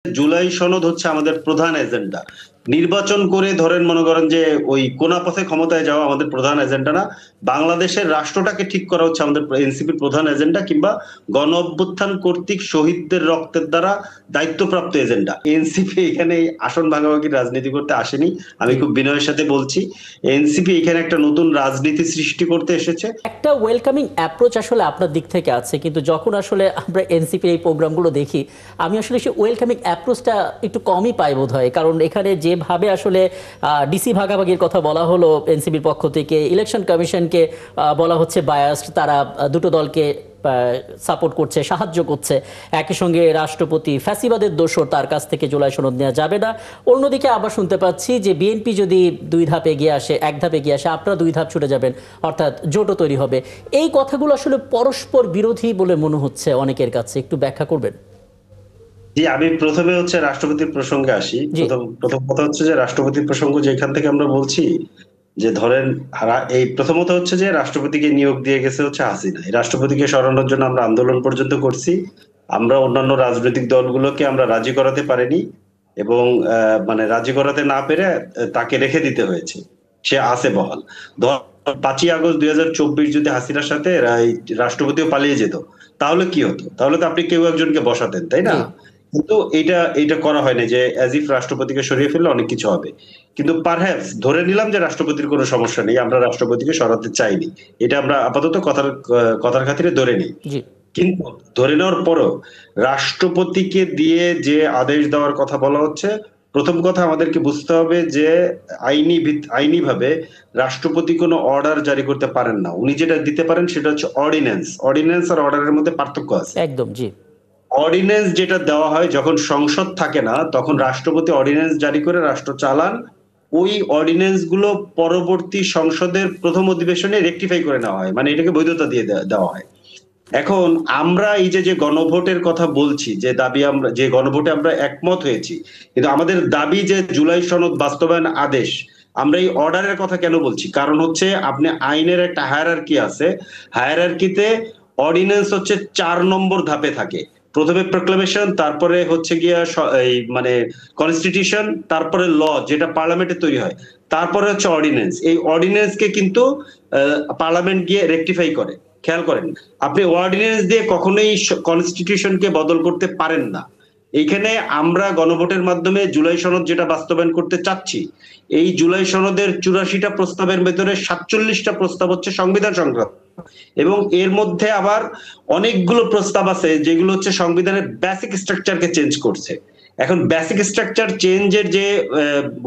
জুলাই সনদ হচ্ছে আমাদের প্রধান এজেন্ডা। নির্বাচন করে ধরেন মনে করেন যে ওই কোনা পথে ক্ষমতায় যাওয়া আমাদের প্রধান এজেন্ডা না। বাংলাদেশের রাষ্ট্রটাকে ঠিক করা হচ্ছে আমাদের এনসিপির প্রধান এজেন্ডা, কিংবা গণ অভ্যুত্থান কর্তৃক শহীদদের রক্তের দ্বারা দায়িত্বপ্রাপ্ত এজেন্ডা। এনসিপি এখানে আসন ভাগাভাগির রাজনীতি করতে আসেনি। আমি খুব বিনয়ের সাথে বলছি, এনসিপি এখানে একটা নতুন রাজনীতি সৃষ্টি করতে এসেছে। একটা ওয়েলকামিং অ্যাপ্রোচ আসলে আপনার দিক থেকে আছে, কিন্তু যখন আসলে আমরা এনসিপির এই প্রোগ্রামগুলো দেখি, আমি আসলে সেই ওয়েলকামিং অ্যাপ্রোচটা একটু কমই পাই বোধ হয়। কারণ এখানে যেভাবে আসলে ডিসি ভাগাভাগির কথা বলা হলো এনসিপির পক্ষ থেকে, ইলেকশন কমিশনকে বলা হচ্ছে বায়াসড, তারা দুটো দলকে সাপোর্ট করছে, সাহায্য করছে। একই সঙ্গে রাষ্ট্রপতি ফ্যাসিবাদের দোষর, তার কাছ থেকে জুলাই সনদ নেওয়া যাবে না। অন্যদিকে আবার শুনতে পাচ্ছি যে বিএনপি যদি দুই ধাপ এগিয়ে আসে, এক ধাপ এগিয়ে আসে, আপনারা দুই ধাপ ছুটে যাবেন, অর্থাৎ জোটও তৈরি হবে। এই কথাগুলো আসলে পরস্পর বিরোধী বলে মনে হচ্ছে অনেকের কাছে, একটু ব্যাখ্যা করবেন? জি, আমি প্রথমে হচ্ছে রাষ্ট্রপতির প্রসঙ্গে আসি। জি, প্রথম কথা হচ্ছে যে রাষ্ট্রপতির প্রসঙ্গ যেখান থেকে আমরা বলছি, যে ধরেন এই প্রথমত হচ্ছে যে রাষ্ট্রপতিকে নিয়োগ দিয়ে গেছে হচ্ছে হাসিনা। এই রাষ্ট্রপতিকে সরানোর জন্য আমরা আন্দোলন পর্যন্ত করছি। আমরা অন্যান্য রাজনৈতিক দলগুলোকে আমরা রাজি করাতে পারিনি, এবং মানে রাজি করাতে না পেরে তাকে রেখে দিতে হয়েছে। সে আছে বহাল। 5ই আগস্ট 2024 যদি হাসিনার সাথে রাষ্ট্রপতিও পালিয়ে যেত, তাহলে কি হতো? তাহলে তো আপনি কেউ একজনকে বসাতেন, তাই না? জি, কিন্তু এটা করা হয়নি, যে অ্যাজ ইফ রাষ্ট্রপতিকে সরিয়ে ফেললে অনেক কিছু হবে। কিন্তু পারহ্যাপস ধরে নিলাম যে রাষ্ট্রপতির কোনো সমস্যা নেই, আমরা রাষ্ট্রপতিকে সরাতে চাইনি। এটা আমরা আপাতত কথার খাতিরে ধরে নিই। জি, কিন্তু ধরে নেওয়ার পরও রাষ্ট্রপতিকে দিয়ে যে আদেশ দেওয়ার কথা বলা হচ্ছে, প্রথম কথা আমাদেরকে বুঝতে হবে যে আইনি ভাবে রাষ্ট্রপতি কোনো অর্ডার জারি করতে পারেন না। উনি যেটা দিতে পারেন সেটা হচ্ছে অর্ডিন্যান্স। অর্ডিন্যান্স আর অর্ডারের মধ্যে পার্থক্য আছে। একদম, জি, অর্ডিন্যান্স যেটা দেওয়া হয় যখন সংসদ থাকে না, তখন রাষ্ট্রপতি অর্ডিন্যান্স জারি করে রাষ্ট্র চালান। ওই অর্ডিন্যান্স গুলো পরবর্তী সংসদের প্রথম অধিবেশনে রেকটিফাই করে নেওয়া হয়, মানে এটাকে বৈধতা দিয়ে দেওয়া হয়। এখন আমরা এই যে গণভোটের কথা বলছি, যে দাবি আমরা যে গণভোটে আমরা একমত হয়েছি, কিন্তু আমাদের দাবি যে জুলাই সনদ বাস্তবায়ন আদেশ, আমরা এই অর্ডারের কথা কেন বলছি? কারণ হচ্ছে আপনি আইনের একটা হায়ারার্কি আছে। হায়ারার্কিতে অর্ডিন্যান্স হচ্ছে 4 নম্বর ধাপে থাকে। প্রথমে প্রোক্লামেশন, তারপরে হচ্ছে গিয়া এই মানে কনস্টিটিউশন, তারপরে ল যেটা পার্লামেন্টে তৈরি হয়, তারপরে হচ্ছে অর্ডিন্যান্স। এই অর্ডিন্যান্স কে কিন্তু পার্লামেন্ট গিয়ে রেকটিফাই করে। খেয়াল করেন, আপনি অর্ডিন্যান্স দিয়ে কখনোই কনস্টিটিউশনকে বদল করতে পারেন না। এইখানে আমরা গণভোটের মাধ্যমে জুলাই সনদ যেটা বাস্তবায়ন করতে চাচ্ছি, এই জুলাই সনদের 84টা প্রস্তাবের ভেতরে 47টা প্রস্তাব হচ্ছে সংবিধান সংক্রান্ত, এবং এর মধ্যে আবার অনেকগুলো প্রস্তাব আছে যেগুলো হচ্ছে সংবিধানের বেসিক স্ট্রাকচারকে চেঞ্জ করছে। এখন বেসিক স্ট্রাকচার চেঞ্জের যে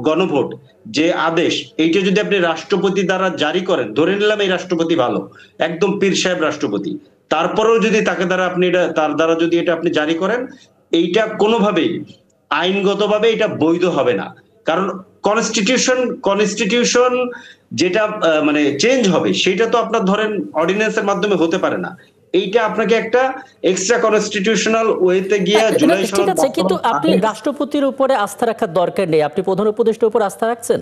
গণভোট, যে আদেশ, এইটা যদি আপনি রাষ্ট্রপতি দ্বারা জারি করেন, ধরে নিলাম এই রাষ্ট্রপতি ভালো, একদম পীর সাহেব রাষ্ট্রপতি, তারপরেও যদি তাকে দ্বারা আপনি এটা তার দ্বারা যদি এটা আপনি জারি করেন, এইটা কোনোভাবেই আইনগতভাবে এটা বৈধ হবে না। কারণ কনস্টিটিউশন যেটা মানে চেঞ্জ হবে, সেটা তো আপনার ধরেন অর্ডিন্যান্সের মাধ্যমে হতে পারে না। এইটা আপনাকে একটা এক্সট্রা কনস্টিটিউশনাল ওয়েতে গিয়ে জুলাই ঠিক সনদ আছে, কিন্তু আপনি রাষ্ট্রপতির উপরে আস্থা রাখার দরকার নেই, আপনি প্রধান উপদেষ্টার উপর আস্থা রাখছেন।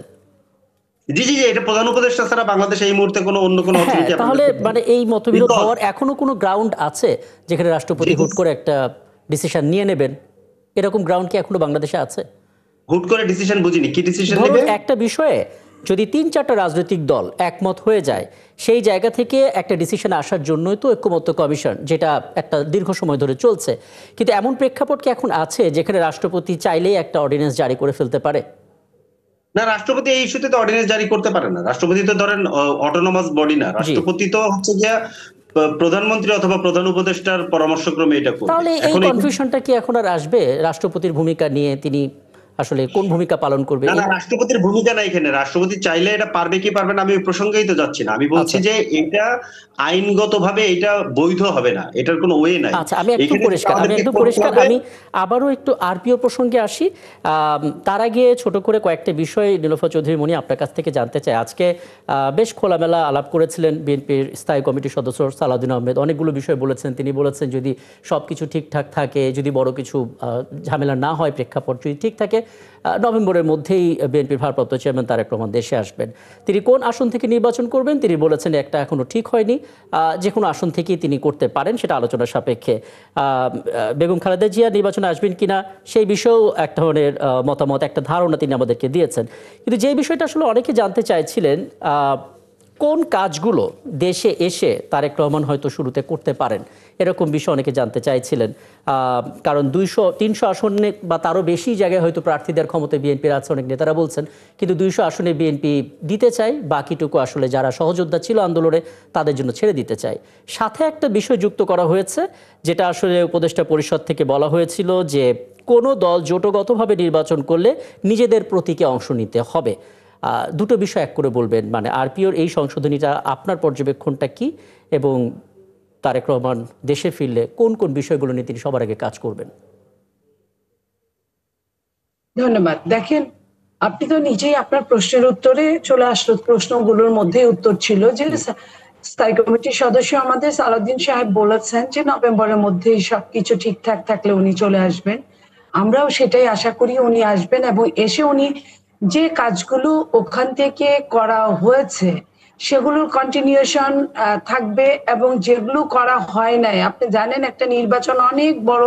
জি, জি, জি, এটা প্রধান উপদেষ্টা ছাড়া বাংলাদেশে এই মুহূর্তে অন্য কোনো হ্যাঁ, অথরিটি আপনার তাহলে কাছে নেই। মানে এই মতবিরোধ হওয়ার এখনো কোনো গ্রাউন্ড আছে যেখানে রাষ্ট্রপতি হুট করে একটা ডিসিশন নিয়ে নেবেন? এরকম গ্রাউন্ড কি এখনো বাংলাদেশে আছে? হুট করে ডিসিশন বুঝিনি, কি ডিসিশন ধরুন নেবে? একটা বিষয়ে যদি 3-4টা রাজনৈতিক দল একমত হয়ে যায়, সেই জায়গা থেকে একটা ডিসিশন আসার জন্যই তো ঐক্যমত্য কমিশন, যেটা একটা দীর্ঘ সময় ধরে চলছে। কিন্তু এমন প্রেক্ষাপট কি এখন আছে যেখানে রাষ্ট্রপতি চাইলেই একটা অর্ডিন্যান্স জারি করে ফেলতে পারে? না, রাষ্ট্রপতি এই ইস্যুতে তো অর্ডিন্যান্স জারি করতে পারে না। রাষ্ট্রপতি তো ধরেন অটোনমাস বডি না। জি, রাষ্ট্রপতি তো হচ্ছে গিয়া প্রধানমন্ত্রী অথবা প্রধান উপদেষ্টার পরামর্শক্রমে এটা করবে। তাহলে এই এখন কনফিউশনটা কি এখন আর আসবে রাষ্ট্রপতির ভূমিকা নিয়ে? তিনি আসলে কোন ভূমিকা পালন করবে? না, না, রাষ্ট্রপতির ভূমিকা নাই এখানে। রাষ্ট্রপতি চাইলে এটা পারবে কি পারবে না আমি ওই প্রসঙ্গেই তো যাচ্ছি না। আমি বলছি আচ্ছা, যে এটা আইনগতভাবে এটা বৈধ হবে না। এটার কোনো ওয়ে নাই। আচ্ছা, আমি একদম এখানে যেটা পরিষ্কার, আমাদেরকে করতে হবে, আমি আবারও একটু আরপিও প্রসঙ্গে আসি। তার আগে ছোট করে কয়েকটা বিষয় নীলোফার চৌধুরী মনি আপনার কাছ থেকে জানতে চাই। আজকে বেশ খোলামেলা আলাপ করেছিলেন বিএনপির স্থায়ী কমিটির সদস্য সালাউদ্দিন আহমেদ, অনেকগুলো বিষয় বলেছেন। তিনি বলেছেন যদি সবকিছু ঠিকঠাক থাকে, যদি বড় কিছু ঝামেলা না হয়, প্রেক্ষাপট যদি ঠিক থাকে, নভেম্বরের মধ্যেই বিএনপির ভারপ্রাপ্ত চেয়ারম্যান তারেক রহমান দেশে আসবেন। তিনি কোন আসন থেকে নির্বাচন করবেন তিনি বলেছেন একটা এখনো ঠিক হয়নি, যে কোনো আসন থেকেই তিনি করতে পারেন, সেটা আলোচনার সাপেক্ষে। বেগম খালেদা জিয়া নির্বাচনে আসবেন কিনা সেই বিষয়েও এক ধরনের মতামত, একটা ধারণা তিনি আমাদেরকে দিয়েছেন। কিন্তু যে বিষয়টা আসলে অনেকে জানতে চাইছিলেন, কোন কাজগুলো দেশে এসে তারেক রহমান হয়তো শুরুতে করতে পারেন, এরকম বিষয় অনেকে জানতে চাইছিলেন। কারণ 200-300 আসনে বা তারও বেশি জায়গায় হয়তো প্রার্থী দেওয়ার ক্ষমতায় বিএনপির আছে, অনেক নেতারা বলছেন। কিন্তু 200 আসনে বিএনপি দিতে চায়, বাকিটুকু আসলে যারা সহযোদ্ধা ছিল আন্দোলনে তাদের জন্য ছেড়ে দিতে চায়। সাথে একটা বিষয় যুক্ত করা হয়েছে, যেটা আসলে উপদেষ্টা পরিষদ থেকে বলা হয়েছিল যে কোনো দল জোটগতভাবে নির্বাচন করলে নিজেদের প্রতীকে অংশ নিতে হবে। দুটো বিষয় এক করে বলবেন, মানে আরপিওর এই সংশোধনীটা আপনার পর্যবেক্ষণটা কি, এবং তারেক রহমান দেশে ফিরলে কোন কোন বিষয়গুলো নিয়ে তিনি সবার আগে কাজ করবেন? ধন্যবাদ। দেখেন, আপনি তো নিজেই আপনার প্রশ্নের উত্তরে চলে আসলো, প্রশ্নগুলোর মধ্যে উত্তর ছিল যে স্থায়ী কমিটির সদস্য আমাদের সালাউদ্দিন সাহেব বলেছেন যে নভেম্বরের মধ্যেই সবকিছু ঠিকঠাক থাকলে উনি চলে আসবেন। আমরাও সেটাই আশা করি উনি আসবেন, এবং এসে উনি যে কাজগুলো ওখান থেকে করা হয়েছে সেগুলোর কন্টিনিউশন থাকবে, এবং যেগুলো করা হয় নাই, আপনি জানেন একটা নির্বাচন অনেক বড়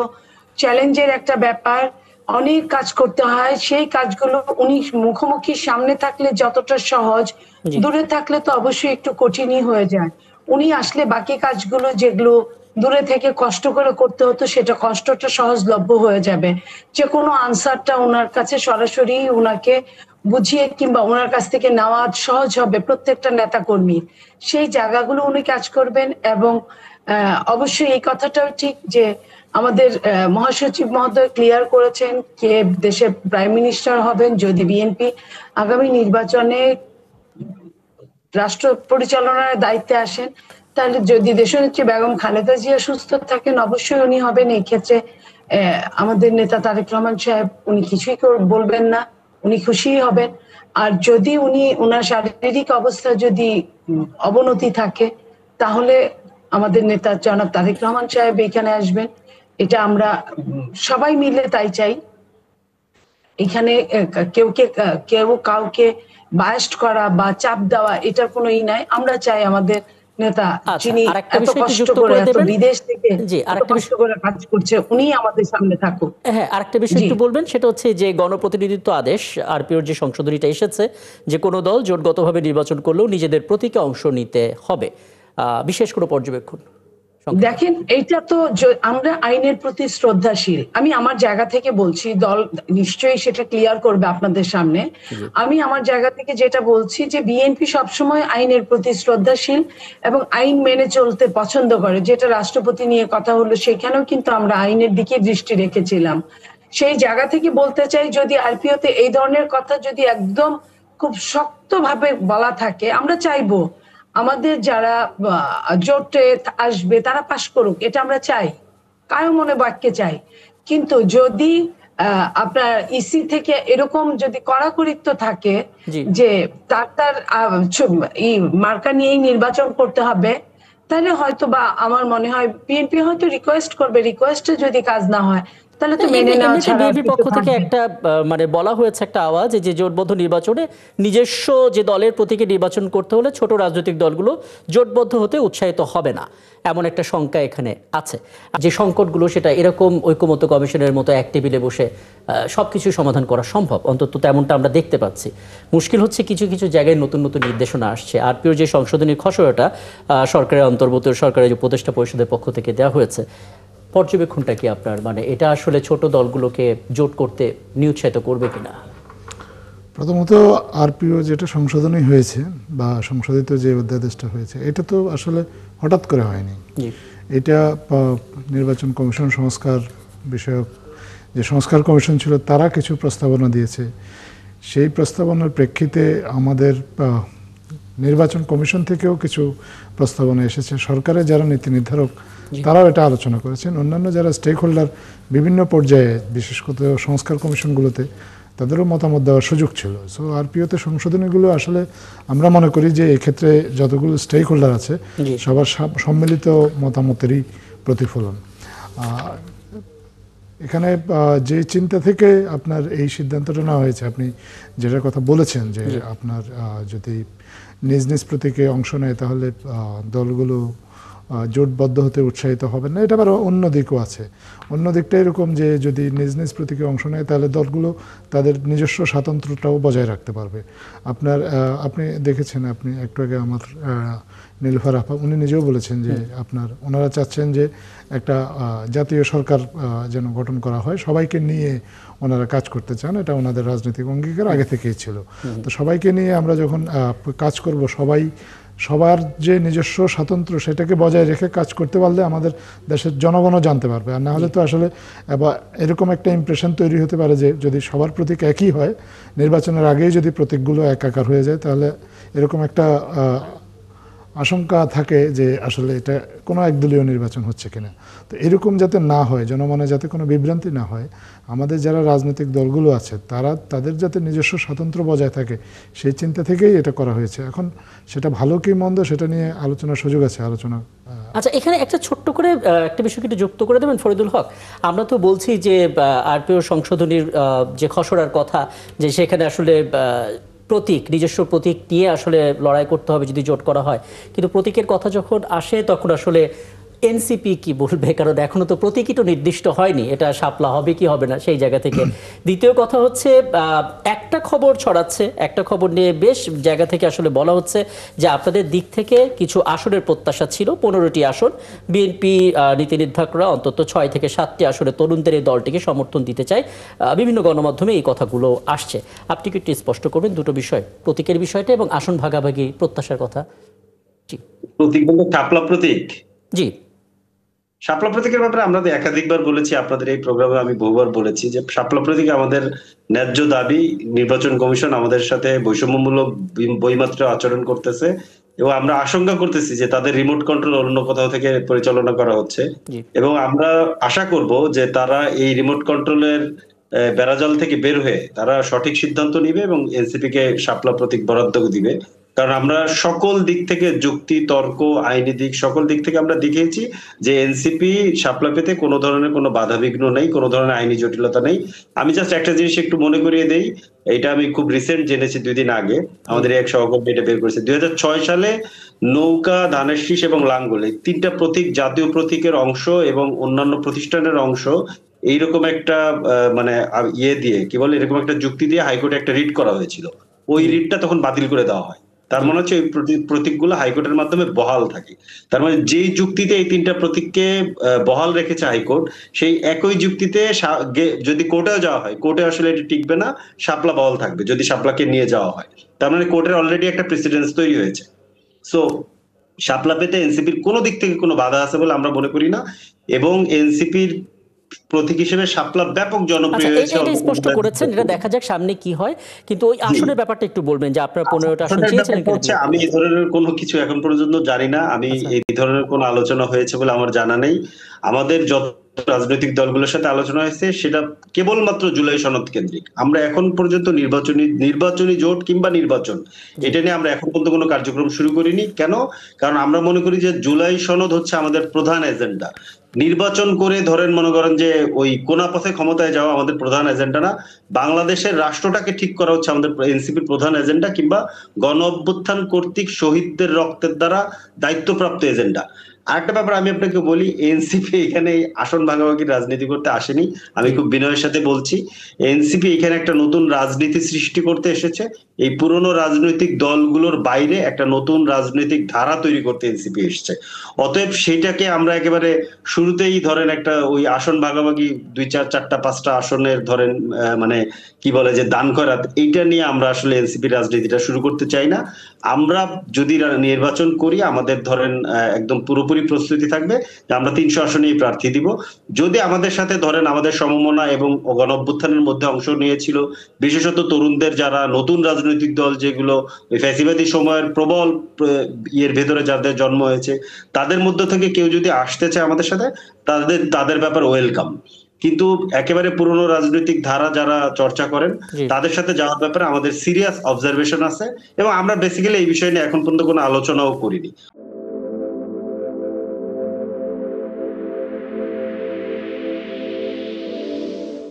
চ্যালেঞ্জের একটা ব্যাপার, অনেক কাজ করতে হয়। সেই কাজগুলো উনি মুখোমুখি সামনে থাকলে যতটা সহজ, দূরে থাকলে তো অবশ্যই একটু কঠিনই হয়ে যায়। উনি আসলে বাকি কাজগুলো যেগুলো দূরে থেকে কষ্ট করে করতে হতো সেটা কষ্টটা সহজলভ্য হয়ে যাবে। যে কোনো আনসারটা ওনার কাছে সরাসরি ওনাকে বুঝিয়ে কিংবা ওনার কাছ থেকে নেওয়া সহজ হবে প্রত্যেকটা নেতা কর্মী। সেই জায়গাগুলো উনি কাজ করবেন। এবং অবশ্যই এই কথাটাও ঠিক যে আমাদের মহাসচিব মহোদয় ক্লিয়ার করেছেন কে দেশের প্রাইম মিনিস্টার হবেন যদি বিএনপি আগামী নির্বাচনে রাষ্ট্র পরিচালনার দায়িত্বে আসেন। তাহলে যদি দেশনেত্রী বেগম খালেদা জিয়া সুস্থ থাকেন অবশ্যই উনি হবেন। এই ক্ষেত্রে আমাদের নেতা তারেক রহমান সাহেব উনি কিছুই বলবেন না, উনি খুশিই হবেন। আর যদি উনি ওনার শারীরিক অবস্থা যদি অবনতি থাকে তাহলে আমাদের নেতা জনাব তারেক রহমান সাহেব এখানে আসবেন। এটা আমরা সবাই মিলে তাই চাই। এখানে কেউ কাউকে বায়াস্ট করা বা চাপ দেওয়া এটার কোনো ই নাই। আমরা চাই আমাদের নেতা যিনি এত কষ্ট করে এত বিদেশ থেকে এত কষ্ট করে কাজ করছে উনি আমাদের সামনে থাকুক। হ্যাঁ, আরেকটা বিষয় একটু বলবেন, সেটা হচ্ছে যে গণপ্রতিনিধিত্ব আদেশ আরপিওর যে সংশোধনীটা এসেছে, যে কোনো দল জোটগতভাবে নির্বাচন করলেও নিজেদের প্রতীকে অংশ নিতে হবে, বিশেষ কোনো পর্যবেক্ষণ? দেখেন, এইটা তো আমরা আইনের প্রতি শ্রদ্ধাশীল। আমি আমার জায়গা থেকে বলছি, দল নিশ্চয়ই সেটা ক্লিয়ার করবে আপনাদের সামনে। আমি আমার জায়গা থেকে যেটা বলছি যে বিএনপি সবসময় আইনের প্রতি শ্রদ্ধাশীল এবং আইন মেনে চলতে পছন্দ করে। যেটা রাষ্ট্রপতি নিয়ে কথা হলো সেখানেও কিন্তু আমরা আইনের দিকে দৃষ্টি রেখেছিলাম। সেই জায়গা থেকে বলতে চাই, যদি আরপিওতে এই ধরনের কথা যদি একদম খুব শক্তভাবে বলা থাকে, আমরা চাইবো আমাদের যারা জোটে আসবে তারা পাশ করুক, এটা আমরা চাই, কারো মনে বাক্যে চাই। কিন্তু যদি আপনার ইসি থেকে এরকম যদি কড়াকড়িত্ব থাকে যে তার মার্কা নিয়েই নির্বাচন করতে হবে, তাহলে হয়তো বা আমার মনে হয় বিএনপি হয়তো রিকোয়েস্ট করবে। রিকোয়েস্টে যদি কাজ না হয় তাহলে তো মেনে নেওয়া ছাড়া। বিএনপির পক্ষ থেকে একটা মানে বলা হয়েছে একটা আওয়াজ যে জোটবদ্ধ নির্বাচনে নিজস্ব যে দলের প্রতীকে নির্বাচন করতে হলে ছোট রাজনৈতিক দলগুলো জোটবদ্ধ হতে উৎসাহিত হবে না, এমন একটা শঙ্কা এখানে আছে। যে সংকটগুলো সেটা এরকম ঐকমত্য কমিশনের মতো এক টেবিলে বসে সবকিছু সমাধান করা সম্ভব, অন্তত তেমনটা আমরা দেখতে পাচ্ছি। মুশকিল হচ্ছে কিছু কিছু জায়গায় নতুন নতুন নির্দেশনা আসছে। আরপিওর যে সংশোধনীর খসড়াটা সরকারের অন্তর্গত সরকারের যে উপদেষ্টা পরিষদের পক্ষ থেকে দেওয়া হয়েছে, পর্যবেক্ষণটা কি আপনার? মানে এটা আসলে ছোট দলগুলোকে জোট করতে নিরুৎসাহিত করবে কিনা? প্রথমত আরপিও যেটা সংশোধনী হয়েছে বা সংশোধিত যে অধ্যাদেশটা হয়েছে, এটা তো আসলে হঠাৎ করে হয়নি। এটা নির্বাচন কমিশন সংস্কার বিষয়ক যে সংস্কার কমিশন ছিল তারা কিছু প্রস্তাবনা দিয়েছে। সেই প্রস্তাবনার প্রেক্ষিতে আমাদের নির্বাচন কমিশন থেকেও কিছু প্রস্তাবনা এসেছে। সরকারের যারা নীতি নির্ধারক তারাও এটা আলোচনা করেছেন। অন্যান্য যারা স্টেক হোল্ডার বিভিন্ন পর্যায়ে, বিশেষ করে সংস্কার কমিশনগুলোতে, তাদেরও মতামত দেওয়ার সুযোগ ছিল। সো আরপিওতে সংশোধনীগুলো আসলে আমরা মনে করি যে এক্ষেত্রে যতগুলো স্টেক হোল্ডার আছে সবার সম্মিলিত মতামতেরই প্রতিফলন। এখানে যে চিন্তা থেকে আপনার এই সিদ্ধান্তটা নেওয়া হয়েছে, আপনি যেটার কথা বলেছেন যে আপনার যদি নিজ নিজ প্রতীকে অংশ নেয় তাহলে দলগুলো জোটবদ্ধ হতে উৎসাহিত হবেন না, এটা আবার অন্য দিকও আছে। অন্য দিকটা এরকম যে যদি নিজ নিজ প্রতীকে অংশ নেয় তাহলে দলগুলো তাদের নিজস্ব স্বাতন্ত্র্যটাও বজায় রাখতে পারবে। আপনি দেখেছেন, আপনি একটু আগে আমার নীলুফার আপা উনি নিজেও বলেছেন যে ওনারা চাচ্ছেন যে একটা জাতীয় সরকার যেন গঠন করা হয়, সবাইকে নিয়ে ওনারা কাজ করতে চান, এটা ওনাদের রাজনৈতিক অঙ্গীকার আগে থেকেই ছিল। তো সবাইকে নিয়ে আমরা যখন কাজ করব, সবার যে নিজস্ব স্বাতন্ত্র্য সেটাকে বজায় রেখে কাজ করতে পারলে আমাদের দেশের জনগণও জানতে পারবে। আর না হলে তো আসলে এরকম একটা ইমপ্রেশন তৈরি হতে পারে যে যদি সবার প্রতীক একই হয়, নির্বাচনের আগেই যদি প্রতীকগুলো একাকার হয়ে যায়, তাহলে এরকম একটা আশঙ্কা থাকে যে আসলে এটা কোনো একদলীয় নির্বাচন হচ্ছে কিনা। তো এরকম যাতে না হয়, জনমনে যাতে কোনো বিভ্রান্তি না হয়, আমাদের যারা রাজনৈতিক দলগুলো আছে তাদের যাতে নিজস্ব স্বাতন্ত্র্য বজায় থাকে, সেই চিন্তা থেকেই এটা করা হয়েছে। এখন সেটা ভালো কি মন্দ সেটা নিয়ে আলোচনার সুযোগ আছে, আলোচনা। আচ্ছা, এখানে একটা ছোট্ট করে একটা বিষয় একটু যুক্ত করে দেবেন ফরিদুল হক। আমরা তো বলছি যে আরপিও সংশোধনীর যে খসড়ার কথা, যে সেখানে আসলে নিজস্ব প্রতীক নিয়ে আসলে লড়াই করতে হবে যদি জোট করা হয়, কিন্তু প্রতীকের কথা যখন আসে তখন আসলে এনসিপি কি বলবে, কারণ এখনো তো প্রতীকই তো নির্দিষ্ট হয়নি, এটা শাপলা হবে কি হবে না সেই জায়গা থেকে। দ্বিতীয় কথা হচ্ছে একটা খবর ছড়াচ্ছে, একটা খবর নিয়ে বেশ জায়গা থেকে আসলে বলা হচ্ছে যে আপনাদের দিক থেকে কিছু আসনের প্রত্যাশা ছিল, 15টি আসন। বিএনপি নীতি নির্ধারকরা অন্তত 6 থেকে 7টি আসনে তরুণদের এই দলটিকে সমর্থন দিতে চায়। বিভিন্ন গণমাধ্যমে এই কথাগুলো আসছে। আপনি কি একটু স্পষ্ট করবেন দুটো বিষয়, প্রতীকের বিষয়টা এবং আসন ভাগাভাগি প্রত্যাশার কথা? জি, প্রতীক বলতে শাপলা প্রতীক। জি, শাপলা প্রতীকের ব্যাপারে আমরা একাধিকবার বলেছি, আপনাদের এই প্রোগ্রামে আমি বহুবার বলেছি যে শাপলা প্রতীক আমাদের ন্যায্য দাবি। নির্বাচন কমিশন আমাদের সাথে বৈষম্যমূলক বৈমাত্র আচরণ করতেছে এবং আমরা আশঙ্কা করতেছি যে তাদের রিমোট কন্ট্রোল অন্য কোথাও থেকে পরিচালনা করা হচ্ছে, এবং আমরা আশা করব যে তারা এই রিমোট কন্ট্রোলের বেড়াজাল থেকে বের হয়ে তারা সঠিক সিদ্ধান্ত নিবে এবং এনসিপি কে শাপলা প্রতীক বরাদ্দ দিবে। কারণ আমরা সকল দিক থেকে, যুক্তি, তর্ক, আইনি দিক, সকল দিক থেকে আমরা দেখিয়েছি যে এনসিপি শাপলা পেতে কোনো ধরনের কোনো বাধাবিঘ্ন নেই, কোনো ধরনের আইনি জটিলতা নেই। আমি জাস্ট একটা জিনিস একটু মনে করিয়ে দেই, এটা আমি খুব রিসেন্ট জেনেছি, 2 দিন আগে আমাদের এক সহকর্মী এটা বের করেছে। 2006 সালে নৌকা, ধানের শীষ এবং লাঙ্গল, এই 3টা প্রতীক জাতীয় প্রতীকের অংশ এবং অন্যান্য প্রতিষ্ঠানের অংশ, এইরকম একটা মানে দিয়ে কি বলে, এরকম একটা যুক্তি দিয়ে হাইকোর্টে একটা রিট করা হয়েছিল। ওই রিটটা তখন বাতিল করে দেওয়া হয়। তার মানে হচ্ছে ওই প্রতীকগুলো হাইকোর্টের মাধ্যমে বহাল থাকে। তার মানে যেই যুক্তিতে এই 3টা প্রতীককে বহাল রেখেছে হাইকোর্ট, সেই একই যুক্তিতে যদি কোর্টেও যাওয়া হয়, কোর্টে আসলে এটা টিকবে না, শাপলা বহাল থাকবে যদি শাপলাকে নিয়ে যাওয়া হয়। তার মানে কোর্টের অলরেডি একটা প্রেসিডেন্স তৈরি হয়েছে। সো শাপলা পেতে এনসিপির কোনো দিক থেকে কোনো বাধা আছে বলে আমরা মনে করি না, এবং এনসিপির প্রতীক হিসেবে শাপলা ব্যাপক জনপ্রিয় হয়েছে। এটা স্পষ্ট করেছেন, এটা দেখা যাক সামনে কি হয়। কিন্তু ওই আসনের ব্যাপারটা একটু বলবেন যে আপনারা 15টা আসন চেয়েছিলেন। আমি এই ধরনের কোনো কিছু এখন পর্যন্ত জানি না, আমি এই ধরনের কোনো আলোচনা হয়েছে বলে আমার জানা নেই। আমাদের যত রাজনৈতিক দলগুলোর সাথে আলোচনা হয়েছে সেটা কেবলমাত্র জুলাই সনদ কেন্দ্রিক। আমরা এখন পর্যন্ত নির্বাচনী জোট কিংবা নির্বাচন, এটা নিয়ে আমরা এখন পর্যন্ত কোনো কার্যক্রম শুরু করিনি। কেন? কারণ আমরা মনে করি যে জুলাই সনদ হচ্ছে আমাদের প্রধান এজেন্ডা। নির্বাচন করে ধরেন মনে করেন যে ওই কোনা পথে ক্ষমতায় যাওয়া আমাদের প্রধান এজেন্ডা না। বাংলাদেশের রাষ্ট্রটাকে ঠিক করা হচ্ছে আমাদের এনসিপির প্রধান এজেন্ডা, কিংবা গণ অভ্যুত্থান কর্তৃক শহীদদের রক্তের দ্বারা দায়িত্বপ্রাপ্ত এজেন্ডা। আরেকটা ব্যাপার আমি আপনাকে বলি, এনসিপি এখানে আসন ভাগাভাগির রাজনীতি করতে আসেনি। আমি খুব বিনয়ের সাথে বলছি, এনসিপি এখানে একটা নতুন রাজনীতি সৃষ্টি করতে এসেছে। এই পুরনো রাজনৈতিক দলগুলোর বাইরে একটা নতুন রাজনৈতিক ধারা তৈরি করতে এনসিপি এসেছে। অতএব সেইটাকে আমরা একেবারে শুরুতেই ধরেন একটা ওই আসন ভাগাভাগি 2, 4, 4টা 5টা আসনের ধরেন মানে কি বলে যে দান করাত, এইটা নিয়ে আমরা আসলে এনসিপি রাজনীতিটা শুরু করতে চাই না। আমরা যদি নির্বাচন করি, আমাদের ধরেন একদম পুরোপুরি প্রস্তুতি থাকবে যে আমরা 300 আসনেই প্রার্থী দিব। যদি আমাদের সাথে ধরেন আমাদের সমমনা এবং গণ অভ্যুত্থানের মধ্যে অংশ নিয়েছিল বিশেষত তরুণদের যারা নতুন রাজনৈতিক দল, যেগুলো ওই ফ্যাসিবাদী সময়ের প্রবল ভেতরে যাদের জন্ম হয়েছে, তাদের মধ্য থেকে কেউ যদি আসতে চায় আমাদের সাথে, তাদের ব্যাপার ওয়েলকাম। কিন্তু একেবারে পুরনো রাজনৈতিক ধারা যারা চর্চা করেন তাদের সাথে যাওয়ার ব্যাপারে আমাদের সিরিয়াস অবজারভেশন আছে, এবং আমরা বেসিক্যালি এই বিষয় নিয়ে এখন পর্যন্ত কোনো আলোচনাও করিনি।